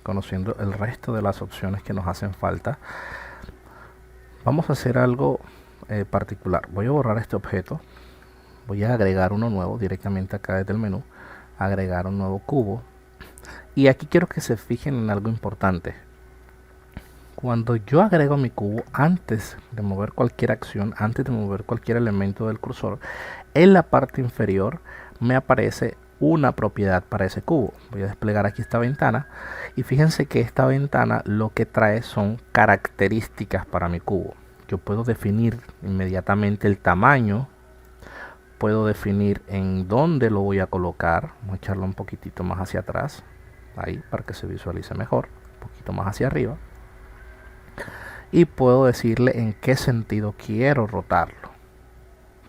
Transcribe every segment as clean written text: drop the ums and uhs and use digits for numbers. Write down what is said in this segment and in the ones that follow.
conociendo el resto de las opciones que nos hacen falta, vamos a hacer algo particular. Voy a borrar este objeto, voy a agregar uno nuevo directamente acá desde el menú, agregar un nuevo cubo, y aquí quiero que se fijen en algo importante. Cuando yo agrego mi cubo, antes de mover cualquier acción, antes de mover cualquier elemento del cursor, en la parte inferior me aparece una propiedad para ese cubo. Voy a desplegar aquí esta ventana y fíjense que esta ventana lo que trae son características para mi cubo. Yo puedo definir inmediatamente el tamaño, puedo definir en dónde lo voy a colocar. Vamos a echarlo un poquitito más hacia atrás, ahí, para que se visualice mejor, un poquito más hacia arriba, y puedo decirle en qué sentido quiero rotarlo,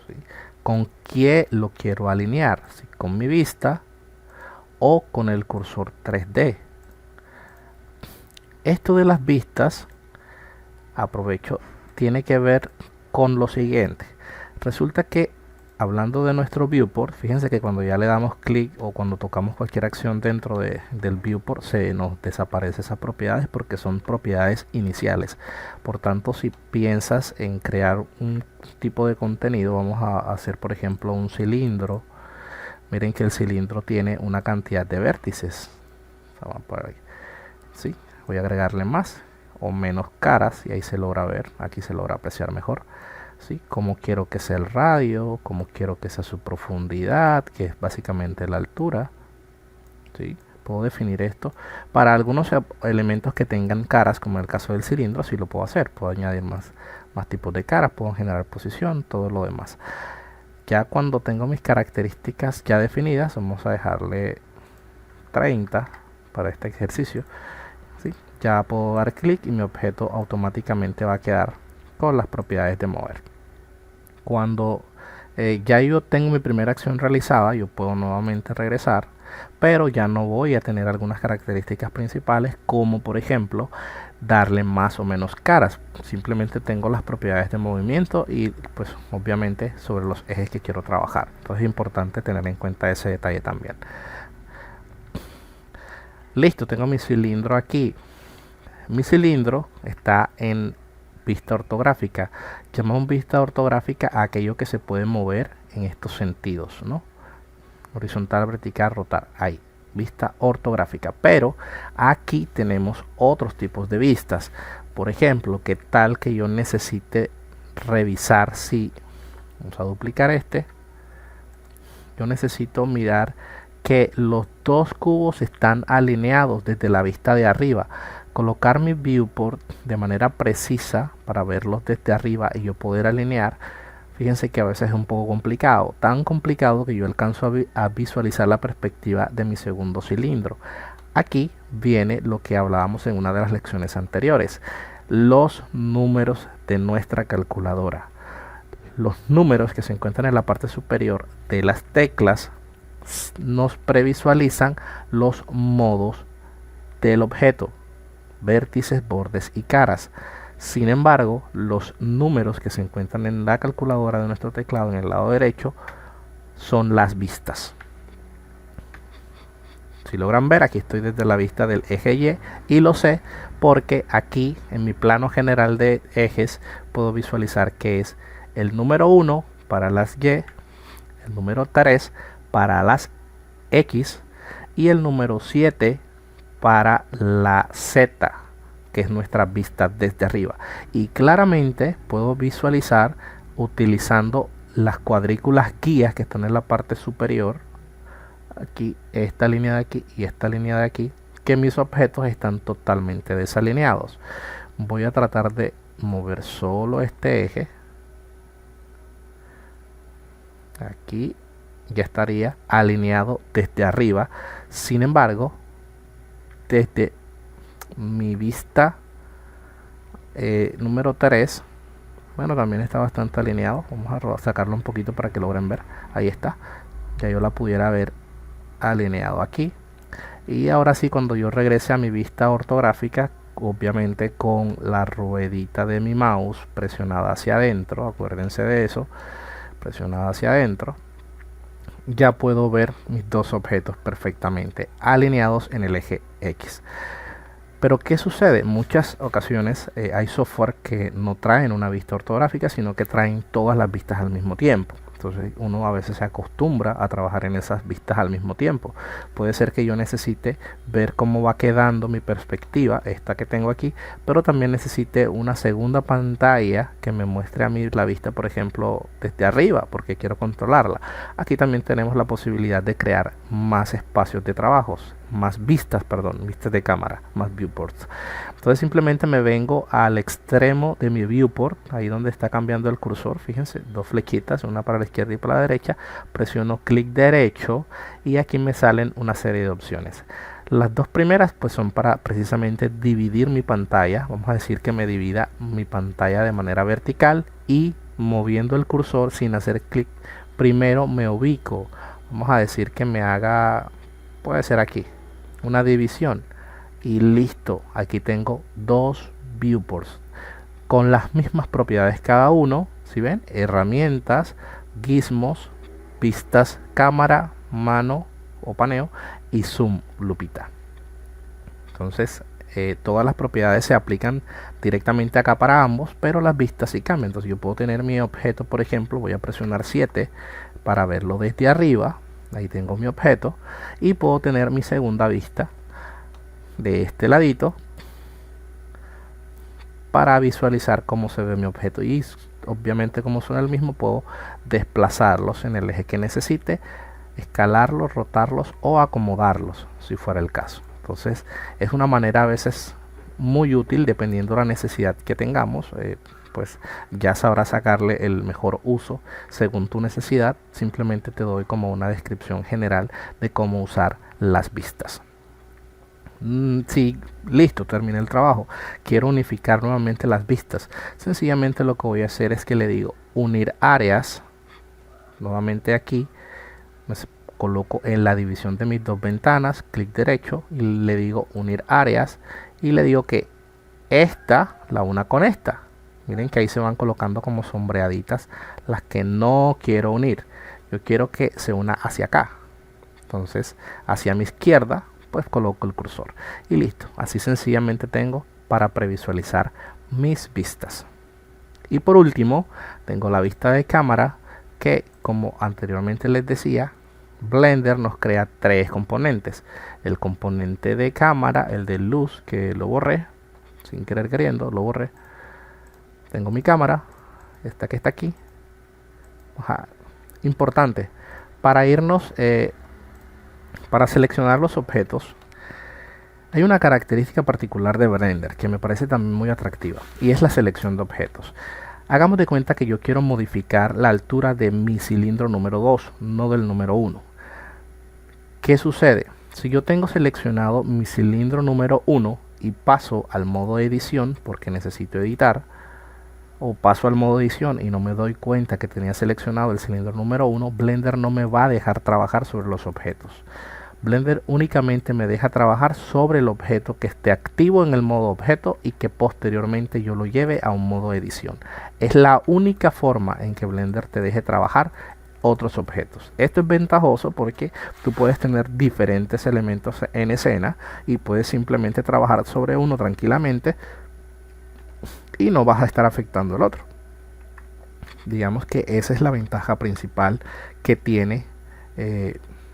¿sí? Con qué lo quiero alinear, si con mi vista o con el cursor 3D. Esto de las vistas, aprovecho, tiene que ver con lo siguiente. Resulta que hablando de nuestro viewport, fíjense que cuando ya le damos clic o cuando tocamos cualquier acción dentro del viewport, se nos desaparecen esas propiedades porque son propiedades iniciales. Por tanto, si piensas en crear un tipo de contenido, vamos a hacer por ejemplo un cilindro. Miren que el cilindro tiene una cantidad de vértices. Vamos por ahí. ¿Sí? Voy a agregarle más o menos caras y ahí se logra ver, aquí se logra apreciar mejor. ¿Sí? Cómo quiero que sea el radio, cómo quiero que sea su profundidad, que es básicamente la altura. ¿Sí? Puedo definir esto. Para algunos elementos que tengan caras, como en el caso del cilindro, así lo puedo hacer. Puedo añadir más tipos de caras, puedo generar posición, todo lo demás. Ya cuando tengo mis características ya definidas, vamos a dejarle 30 para este ejercicio. ¿Sí? Ya puedo dar clic y mi objeto automáticamente va a quedar con las propiedades de mover. Cuando ya yo tengo mi primera acción realizada, yo puedo nuevamente regresar, pero ya no voy a tener algunas características principales, como por ejemplo darle más o menos caras. Simplemente tengo las propiedades de movimiento y pues obviamente sobre los ejes que quiero trabajar. Entonces es importante tener en cuenta ese detalle también. Listo, tengo mi cilindro aquí. Mi cilindro está en vista ortográfica. Llamamos vista ortográfica a aquello que se puede mover en estos sentidos, ¿no? Horizontal, vertical, rotar. Ahí, vista ortográfica. Pero aquí tenemos otros tipos de vistas. Por ejemplo, ¿qué tal que yo necesite revisar si... Vamos a duplicar este. Yo necesito mirar que los dos cubos están alineados desde la vista de arriba. Colocar mi viewport de manera precisa para verlos desde arriba y yo poder alinear. Fíjense que a veces es un poco complicado, tan complicado que yo alcanzo a visualizar la perspectiva de mi segundo cilindro. Aquí viene lo que hablábamos en una de las lecciones anteriores, los números de nuestra calculadora. Los números que se encuentran en la parte superior de las teclas nos previsualizan los modos del objeto: vértices, bordes y caras. Sin embargo, los números que se encuentran en la calculadora de nuestro teclado en el lado derecho son las vistas. Si logran ver, aquí estoy desde la vista del eje Y y lo sé porque aquí en mi plano general de ejes puedo visualizar que es el número 1 para las Y, el número 3 para las X y el número 7 para la Z, que es nuestra vista desde arriba. Y claramente puedo visualizar utilizando las cuadrículas guías que están en la parte superior, aquí, esta línea de aquí y esta línea de aquí, que mis objetos están totalmente desalineados. Voy a tratar de mover solo este eje. Aquí ya estaría alineado desde arriba. Sin embargo, desde mi vista número 3, bueno, también está bastante alineado. Vamos a sacarlo un poquito para que logren ver. Ahí está, ya yo la pudiera ver alineado aquí. Y ahora sí, cuando yo regrese a mi vista ortográfica, obviamente con la ruedita de mi mouse presionada hacia adentro, acuérdense de eso, presionada hacia adentro, ya puedo ver mis dos objetos perfectamente alineados en el eje X. Pero ¿qué sucede? Muchas ocasiones hay software que no traen una vista ortográfica, sino que traen todas las vistas al mismo tiempo. Entonces uno a veces se acostumbra a trabajar en esas vistas al mismo tiempo. Puede ser que yo necesite ver cómo va quedando mi perspectiva, esta que tengo aquí, pero también necesite una segunda pantalla que me muestre a mí la vista, por ejemplo, desde arriba, porque quiero controlarla. Aquí también tenemos la posibilidad de crear más espacios de trabajos, más vistas, perdón, vistas de cámara, más viewports. Entonces simplemente me vengo al extremo de mi viewport, ahí donde está cambiando el cursor, fíjense, dos flechitas, una para la izquierda y para la derecha, presiono clic derecho y aquí me salen una serie de opciones. Las dos primeras pues son para precisamente dividir mi pantalla, vamos a decir que me divida mi pantalla de manera vertical y moviendo el cursor sin hacer clic, primero me ubico, vamos a decir que me haga, puede ser aquí, una división. Y listo, aquí tengo dos viewports con las mismas propiedades cada uno. Si ven, herramientas, gizmos, pistas, cámara, mano o paneo y zoom, lupita. Entonces todas las propiedades se aplican directamente acá para ambos, pero las vistas sí cambian. Entonces yo puedo tener mi objeto, por ejemplo, voy a presionar 7 para verlo desde arriba. Ahí tengo mi objeto y puedo tener mi segunda vista de este ladito para visualizar cómo se ve mi objeto, y obviamente como son el mismo puedo desplazarlos en el eje que necesite, escalarlos, rotarlos o acomodarlos si fuera el caso. Entonces es una manera a veces muy útil dependiendo de la necesidad que tengamos. Pues ya sabrás sacarle el mejor uso según tu necesidad. Simplemente te doy como una descripción general de cómo usar las vistas. Sí, listo, terminé el trabajo. Quiero unificar nuevamente las vistas. Sencillamente lo que voy a hacer es que le digo unir áreas. Nuevamente aquí me coloco en la división de mis dos ventanas, clic derecho y le digo unir áreas y le digo que esta la una con esta. Miren que ahí se van colocando como sombreaditas las que no quiero unir. Yo quiero que se una hacia acá. Entonces hacia mi izquierda pues coloco el cursor y listo. Así sencillamente tengo para previsualizar mis vistas. Y por último tengo la vista de cámara, que como anteriormente les decía, Blender nos crea tres componentes: el componente de cámara, el de luz, que lo borré sin querer queriendo, lo borré. Tengo mi cámara, esta que está aquí. Importante para irnos para seleccionar los objetos. Hay una característica particular de Blender que me parece también muy atractiva, y es la selección de objetos. Hagamos de cuenta que yo quiero modificar la altura de mi cilindro número 2, no del número 1. ¿Qué sucede? Si yo tengo seleccionado mi cilindro número 1 y paso al modo edición porque necesito editar, o paso al modo edición y no me doy cuenta que tenía seleccionado el cilindro número 1, Blender no me va a dejar trabajar sobre los objetos. Blender únicamente me deja trabajar sobre el objeto que esté activo en el modo objeto y que posteriormente yo lo lleve a un modo edición. Es la única forma en que Blender te deje trabajar otros objetos. Esto es ventajoso porque tú puedes tener diferentes elementos en escena y puedes simplemente trabajar sobre uno tranquilamente y no vas a estar afectando el otro. Digamos que esa es la ventaja principal que tiene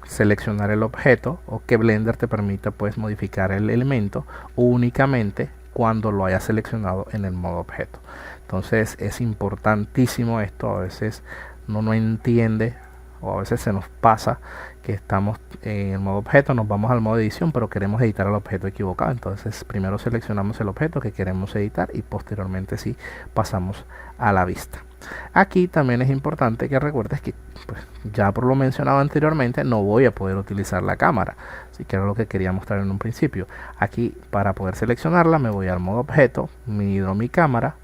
seleccionar el objeto, o que Blender te permita pues modificar el elemento únicamente cuando lo hayas seleccionado en el modo objeto. Entonces es importantísimo esto. A veces no entiende, o a veces se nos pasa que estamos en el modo objeto, nos vamos al modo edición, pero queremos editar el objeto equivocado. Entonces primero seleccionamos el objeto que queremos editar y posteriormente sí pasamos a la vista. Aquí también es importante que recuerdes que pues, ya por lo mencionado anteriormente no voy a poder utilizar la cámara, así que era lo que quería mostrar en un principio. Aquí para poder seleccionarla me voy al modo objeto, mido mi cámara.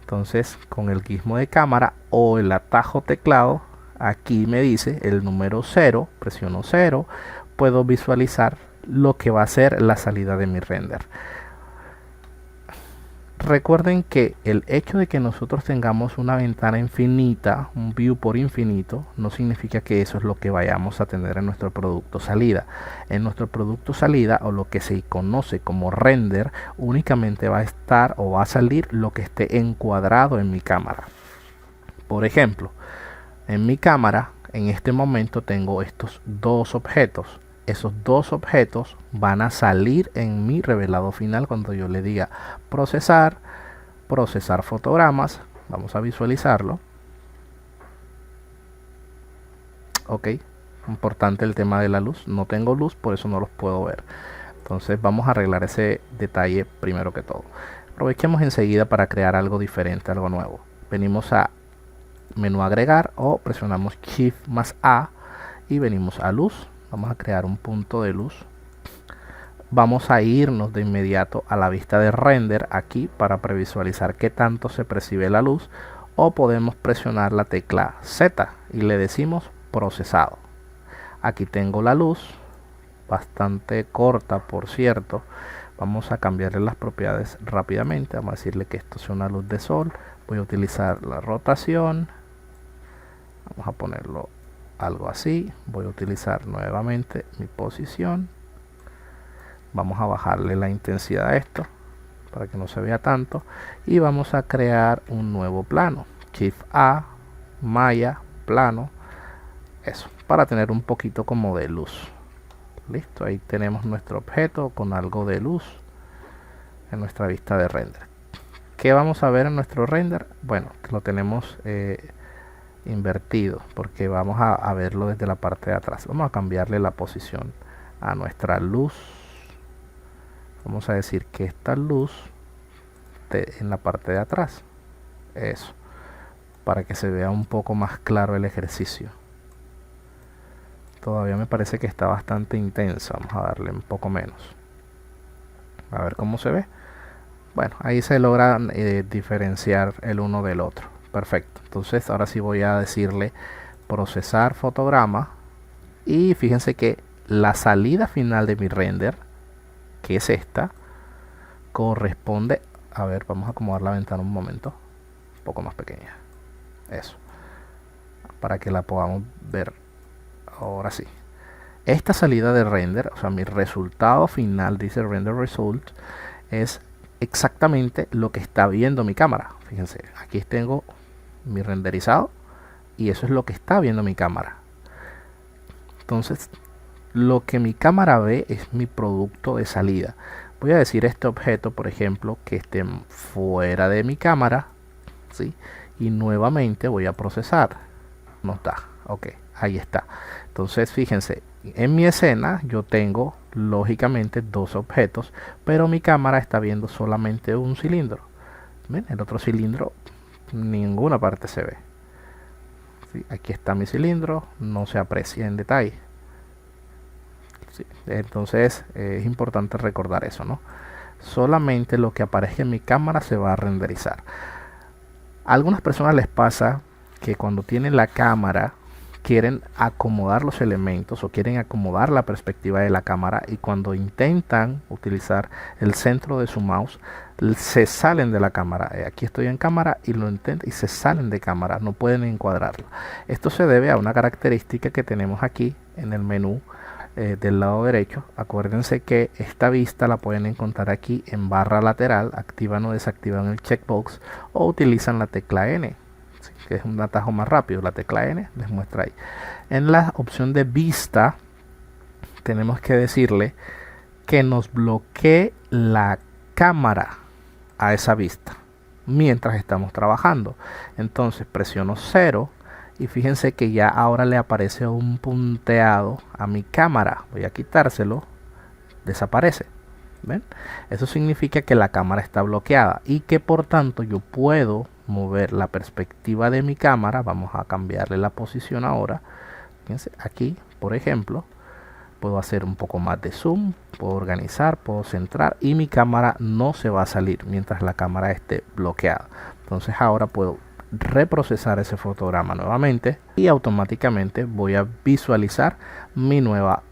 Entonces con el gizmo de cámara o el atajo teclado, aquí me dice el número 0, presiono 0, puedo visualizar lo que va a ser la salida de mi render. Recuerden que el hecho de que nosotros tengamos una ventana infinita, un viewport infinito, no significa que eso es lo que vayamos a tener en nuestro producto salida. En nuestro producto salida, o lo que se conoce como render, únicamente va a estar o va a salir lo que esté encuadrado en mi cámara. Por ejemplo, en mi cámara en este momento tengo estos dos objetos. Esos dos objetos van a salir en mi revelado final cuando yo le diga procesar fotogramas. Vamos a visualizarlo. Ok, importante el tema de la luz. No tengo luz, por eso no los puedo ver. Entonces vamos a arreglar ese detalle primero que todo. Aprovechemos enseguida para crear algo diferente, algo nuevo. Venimos a menú agregar o presionamos Shift más A y venimos a luz. Vamos a crear un punto de luz. Vamos a irnos de inmediato a la vista de render aquí para previsualizar qué tanto se percibe la luz, o podemos presionar la tecla Z y le decimos procesado. Aquí tengo la luz, bastante corta por cierto. Vamos a cambiarle las propiedades rápidamente. Vamos a decirle que esto sea una luz de sol. Voy a utilizar la rotación. Vamos a ponerlo algo así. Voy a utilizar nuevamente mi posición. Vamos a bajarle la intensidad a esto para que no se vea tanto, y vamos a crear un nuevo plano. Shift A, malla, plano, eso, para tener un poquito como de luz. Listo, ahí tenemos nuestro objeto con algo de luz en nuestra vista de render. ¿Qué vamos a ver en nuestro render? Bueno, lo tenemos invertido porque vamos a verlo desde la parte de atrás. Vamos a cambiarle la posición a nuestra luz. Vamos a decir que esta luz esté en la parte de atrás. Eso, para que se vea un poco más claro el ejercicio. Todavía me parece que está bastante intensa. Vamos a darle un poco menos. A ver cómo se ve. Bueno, ahí se logra diferenciar el uno del otro. Perfecto. Entonces ahora sí voy a decirle procesar fotograma, y fíjense que la salida final de mi render, que es esta, corresponde, a ver, vamos a acomodar la ventana un momento, un poco más pequeña, eso, para que la podamos ver. Ahora sí, esta salida de render, o sea, mi resultado final, dice render result, es exactamente lo que está viendo mi cámara. Fíjense, aquí tengo mi renderizado y eso es lo que está viendo mi cámara. Entonces lo que mi cámara ve es mi producto de salida. Voy a decir este objeto, por ejemplo, que esté fuera de mi cámara, ¿sí? Y nuevamente voy a procesar. No está, ok, ahí está. Entonces fíjense, en mi escena yo tengo lógicamente dos objetos, pero mi cámara está viendo solamente un cilindro. ¿Ven? El otro cilindro, ninguna parte se ve. ¿Sí? Aquí está mi cilindro, no se aprecia en detalle. ¿Sí? Entonces es importante recordar eso, ¿no? Solamente lo que aparezca en mi cámara se va a renderizar. A algunas personas les pasa que cuando tienen la cámara quieren acomodar los elementos o quieren acomodar la perspectiva de la cámara, y cuando intentan utilizar el centro de su mouse se salen de la cámara. Aquí estoy en cámara y lo intentan y se salen de cámara, no pueden encuadrarlo. Esto se debe a una característica que tenemos aquí en el menú del lado derecho. Acuérdense que esta vista la pueden encontrar aquí en barra lateral. Activan o desactivan el checkbox o utilizan la tecla N, que es un atajo más rápido. La tecla N les muestra ahí. En la opción de vista tenemos que decirle que nos bloquee la cámara a esa vista mientras estamos trabajando. Entonces presiono 0 y fíjense que ya ahora le aparece un punteado a mi cámara. Voy a quitárselo, desaparece. ¿Ven? Eso significa que la cámara está bloqueada y que por tanto yo puedo mover la perspectiva de mi cámara. Vamos a cambiarle la posición ahora. Fíjense, aquí por ejemplo puedo hacer un poco más de zoom, puedo organizar, puedo centrar, y mi cámara no se va a salir mientras la cámara esté bloqueada. Entonces ahora puedo reprocesar ese fotograma nuevamente y automáticamente voy a visualizar mi nueva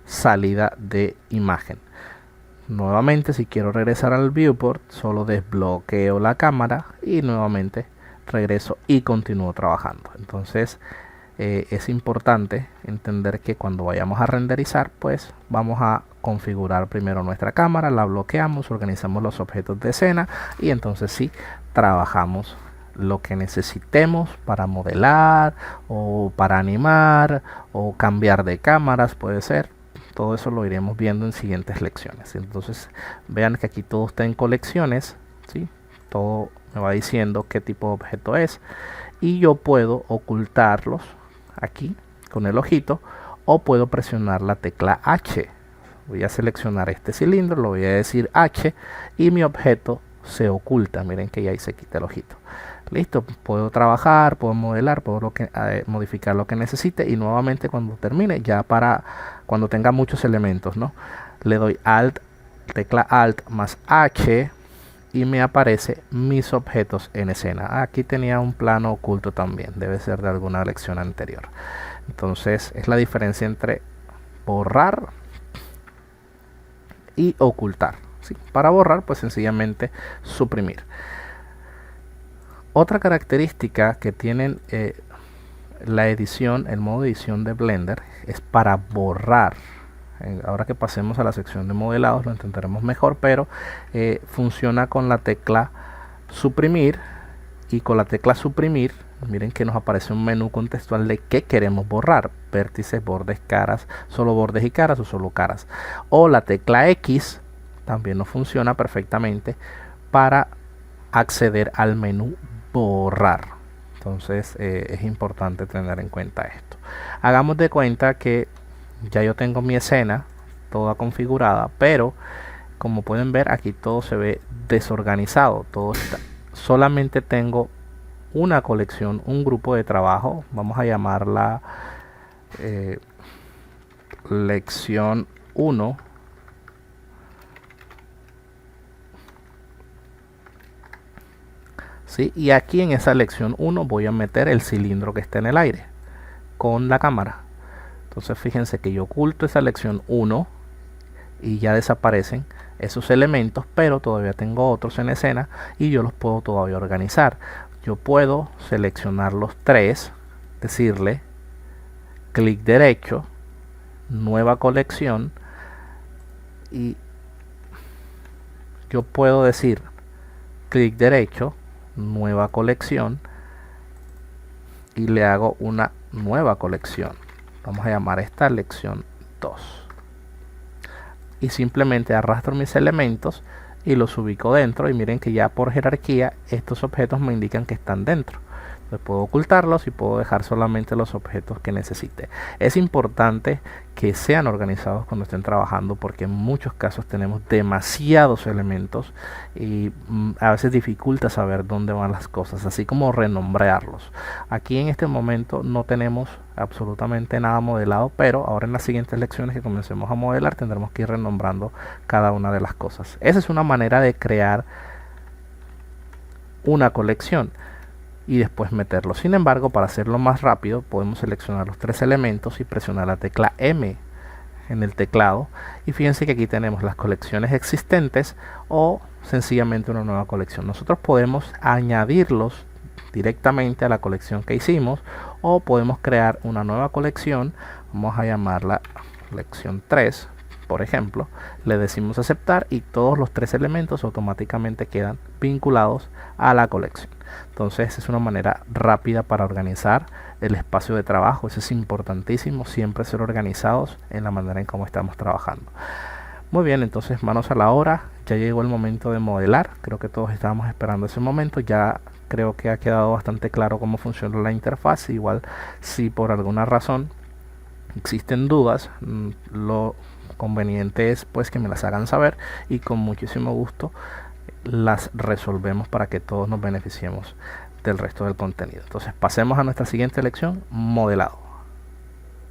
salida de imagen. nuevamente, si quiero regresar al viewport, solo desbloqueo la cámara y nuevamente regreso y continúo trabajando. Entonces es importante entender que cuando vayamos a renderizar, pues vamos a configurar primero nuestra cámara, la bloqueamos, organizamos los objetos de escena y entonces sí trabajamos lo que necesitemos para modelar o para animar o cambiar de cámaras, puede ser. Todo eso lo iremos viendo en siguientes lecciones. Entonces vean que aquí todo está en colecciones, ¿sí? Todo me va diciendo qué tipo de objeto es y yo puedo ocultarlos aquí con el ojito o puedo presionar la tecla H. Voy a seleccionar este cilindro, lo voy a decir H y mi objeto se oculta. Miren que ya ahí se quita el ojito. Listo, puedo trabajar, puedo modelar, puedo modificar lo que necesite y nuevamente cuando termine, ya para cuando tenga muchos elementos, ¿no? Le doy Alt, tecla Alt más H y me aparece mis objetos en escena. Aquí tenía un plano oculto también, debe ser de alguna lección anterior. Entonces es la diferencia entre borrar y ocultar, ¿sí? Para borrar, pues sencillamente suprimir. Otra característica que tienen la edición, el modo edición de Blender, es para borrar. Ahora que pasemos a la sección de modelados lo entenderemos mejor, pero funciona con la tecla suprimir y con la tecla suprimir miren que nos aparece un menú contextual de qué queremos borrar: vértices, bordes, caras, solo bordes y caras o solo caras. O la tecla X también nos funciona perfectamente para acceder al menú borrar. Entonces es importante tener en cuenta esto. Hagamos de cuenta que ya yo tengo mi escena toda configurada, pero como pueden ver aquí todo se ve desorganizado, todo está, solamente tengo una colección, un grupo de trabajo, vamos a llamarla lección 1. ¿Sí? Y aquí en esa lección 1 voy a meter el cilindro que está en el aire con la cámara. Entonces fíjense que yo oculto esa lección 1 y ya desaparecen esos elementos, pero todavía tengo otros en escena y yo los puedo todavía organizar. Yo puedo seleccionar los tres, decirle clic derecho, nueva colección, y yo puedo decir clic derecho, nueva colección, y le hago una nueva colección. Vamos a llamar esta lección 2 y simplemente arrastro mis elementos y los ubico dentro, y miren que ya por jerarquía estos objetos me indican que están dentro. Entonces puedo ocultarlos y puedo dejar solamente los objetos que necesite. Es importante que sean organizados cuando estén trabajando, porque en muchos casos tenemos demasiados elementos y a veces dificulta saber dónde van las cosas, así como renombrarlos. Aquí en este momento no tenemos absolutamente nada modelado, pero ahora en las siguientes lecciones que comencemos a modelar tendremos que ir renombrando cada una de las cosas. Esa es una manera de crear una colección y después meterlo. Sin embargo, para hacerlo más rápido, podemos seleccionar los tres elementos y presionar la tecla M en el teclado. Y fíjense que aquí tenemos las colecciones existentes o sencillamente una nueva colección. Nosotros podemos añadirlos directamente a la colección que hicimos o podemos crear una nueva colección. Vamos a llamarla lección 3. Por ejemplo, le decimos aceptar y todos los tres elementos automáticamente quedan vinculados a la colección. Entonces es una manera rápida para organizar el espacio de trabajo. Eso es importantísimo, siempre ser organizados en la manera en cómo estamos trabajando. Muy bien, entonces manos a la obra. Ya llegó el momento de modelar. Creo que todos estábamos esperando ese momento. Ya creo que ha quedado bastante claro cómo funciona la interfaz. Igual si por alguna razón existen dudas, lo conveniente es pues que me las hagan saber y con muchísimo gusto las resolvemos para que todos nos beneficiemos del resto del contenido. Entonces pasemos a nuestra siguiente lección, modelado.